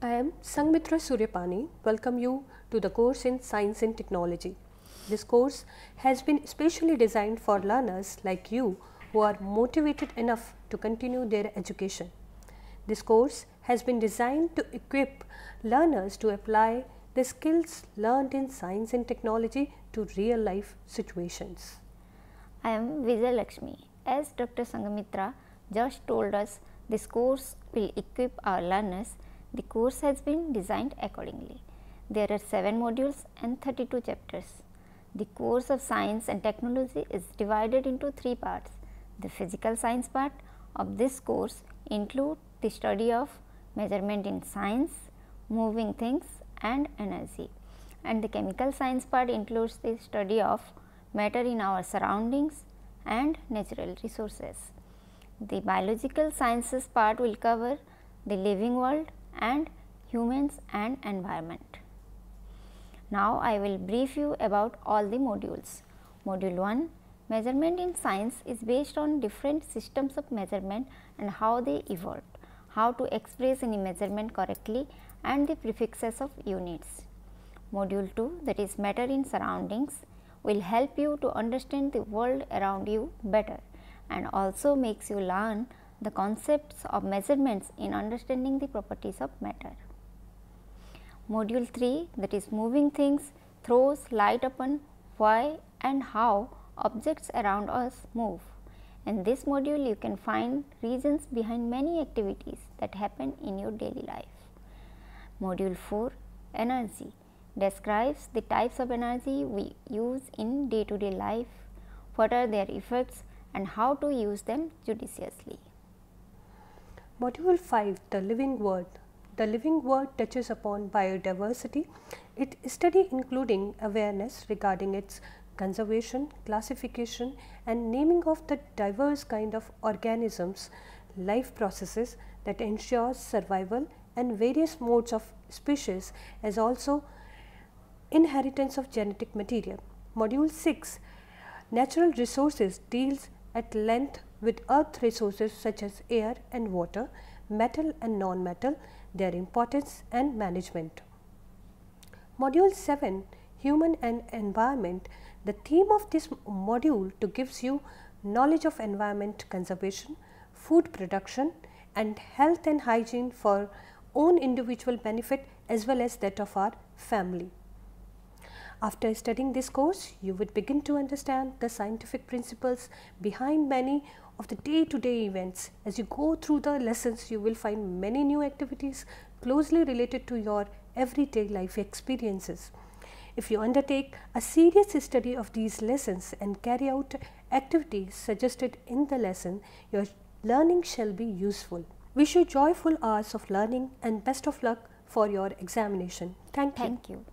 I am Sanghmitra Suryapani. Welcome you to the course in Science and Technology. This course has been specially designed for learners like you who are motivated enough to continue their education. This course has been designed to equip learners to apply the skills learned in science and technology to real life situations. I am Vijay Lakshmi. As Dr. Sanghmitra just told us, this course will equip our learners. The course has been designed accordingly. There are 7 modules and 32 chapters. The course of science and technology is divided into 3 parts. The physical science part of this course includes the study of measurement in science, moving things and energy, and the chemical science part includes the study of matter in our surroundings and natural resources. The biological sciences part will cover the living world and humans and environment. Now, I will brief you about all the modules. Module 1, measurement in science, is based on different systems of measurement and how they evolved, how to express any measurement correctly and the prefixes of units. Module 2, that is matter in surroundings, will help you to understand the world around you better and also makes you learn the concepts of measurements in understanding the properties of matter. Module 3, that is moving things, throws light upon why and how objects around us move. In this module, you can find reasons behind many activities that happen in your daily life. Module 4, energy, describes the types of energy we use in day-to-day life, what are their effects and how to use them judiciously. Module 5, the living world. The living world touches upon biodiversity. It study including awareness regarding its conservation, classification and naming of the diverse kind of organisms, life processes that ensures survival and various modes of species, as also inheritance of genetic material. Module 6, natural resources, deals at length with earth resources such as air and water, metal and non-metal, their importance and management. Module 7, human and environment. The theme of this module to gives you knowledge of environment conservation, food production and health and hygiene for own individual benefit as well as that of our family. After studying this course, you would begin to understand the scientific principles behind many of the day-to-day events. As you go through the lessons, you will find many new activities closely related to your everyday life experiences. If you undertake a serious study of these lessons and carry out activities suggested in the lesson, your learning shall be useful. Wish you joyful hours of learning and best of luck for your examination. Thank you. Thank you.